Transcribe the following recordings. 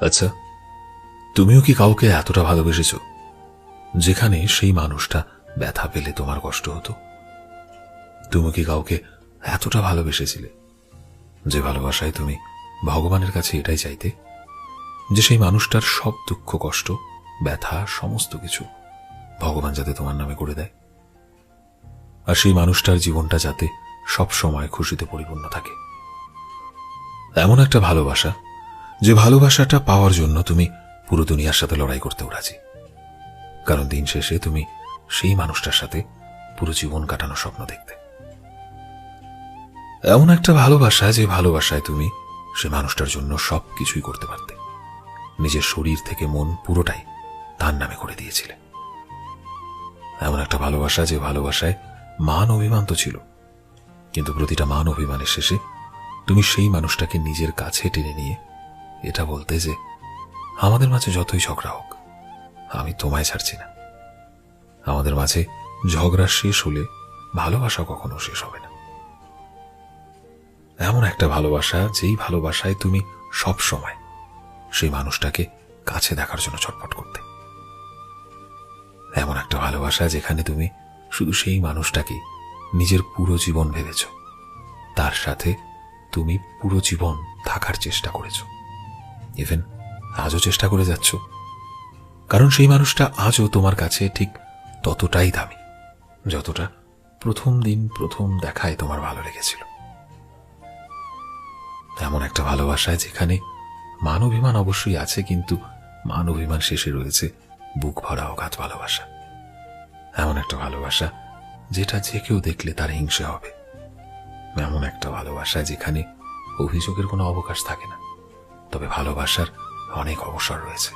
আচ্ছা, তুমিও কি কাউকে এতটা ভালোবেসেছ যেখানে সেই মানুষটা ব্যথা পেলে তোমার কষ্ট হতো? তুমি কি কাউকে এতটা ভালোবেসেছিলে যে ভালোবাসায় তুমি ভগবানের কাছে এটাই চাইতে যে সেই মানুষটার সব দুঃখ কষ্ট ব্যথা সমস্ত কিছু ভগবান যাতে তোমার নামে করে দেয়, আর সেই মানুষটার জীবনটা যাতে সব সময় খুশিতে পরিপূর্ণ থাকে? এমন একটা ভালোবাসা যে ভালোবাসাটা পাওয়ার জন্য তুমি পুরো দুনিয়ার সাথে লড়াই করতেও রাজি, কারণ দিন শেষে তুমি সেই মানুষটার সাথে পুরো জীবন কাটানোর স্বপ্ন দেখতে। এমন একটা ভালোবাসা যে ভালোবাসায় তুমি সে মানুষটার জন্য সব কিছুই করতে পারতে, নিজের শরীর থেকে মন পুরোটাই তার নামে করে দিয়েছিলে। এমন একটা ভালোবাসা যে ভালোবাসায় মান অভিমান তো ছিল, কিন্তু প্রতিটা মান অভিমানের শেষে তুমি সেই মানুষটাকে নিজের কাছে টেনে নিয়ে এটা বলতে যে আমাদের মাঝে যতই ঝগড়া হোক আমি তোমায় ছাড়ছি না। আমাদের মাঝে ঝগড়া শেষ হলে ভালোবাসা কখনো শেষ হবে না। এমন একটা ভালোবাসা যেই ভালোবাসায় তুমি সব সময় সেই মানুষটাকে কাছে দেখার জন্য ছটফট করতে। এমন একটা ভালোবাসা যেখানে তুমি শুধু সেই মানুষটাকে নিজের পুরো জীবন ভেবেছ, তার সাথে তুমি পুরো জীবন থাকার চেষ্টা করেছ, ইভেন আজও চেষ্টা করে যাচ্ছ, কারণ সেই মানুষটা আজও তোমার কাছে ঠিক ততটাই দামি যতটা প্রথম দিন প্রথম দেখায় তোমার ভালো লেগেছিল। এমন একটা ভালোবাসা যেখানে মান অভিমান অবশ্যই আছে, কিন্তু মান অভিমান শেষে রয়েছে বুক ভরা অগাধ ভালোবাসা। এমন একটা ভালোবাসা যেটা যে কেউ দেখলে তার হিংসে হবে। এমন একটা ভালোবাসা যেখানে অভিযোগের কোনো অবকাশ থাকে না, তবে ভালোবাসার অনেক অবসর রয়েছে,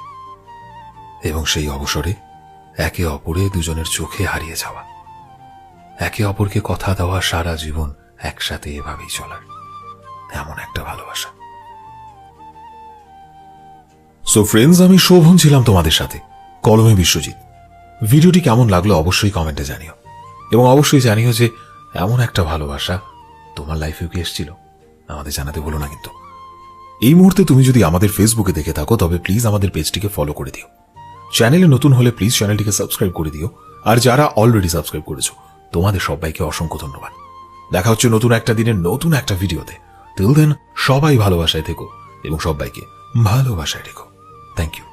এবং সেই অবসরে একে অপরে দুজনের চোখে হারিয়ে যাওয়া, একে অপরকে কথা দেওয়া, সারা জীবন একসাথে এভাবেই চলার এমন একটা ভালোবাসা। সো ফ্রেন্ডস, আমি শোভন ছিলাম তোমাদের সাথে, কলমে বিশ্বজিৎ। ভিডিওটি কেমন লাগলো অবশ্যই কমেন্টে জানিও, এবং অবশ্যই জানিও যে এমন একটা ভালোবাসা তোমার লাইফেও কি এসেছিল, আমাদের জানাতে ভুলো না। কিন্তু এই মুহূর্তে তুমি যদি আমাদের ফেসবুকে দেখে থাকো তবে প্লিজ আমাদের পেজটিকে ফলো করে দিও। চ্যানেলে নতুন হলে প্লিজ চ্যানেলটিকে সাবস্ক্রাইব করে দিও, আর যারা অলরেডি সাবস্ক্রাইব করেছো তোমাদের সবাইকে অসংখ্য ধন্যবাদ। দেখা হচ্ছে নতুন একটা দিনের নতুন একটা ভিডিওতে। টিল দেন সবাই ভালোবাসায় থেকো এবং সবাইকে ভালোবাসায় রেখো। Thank you.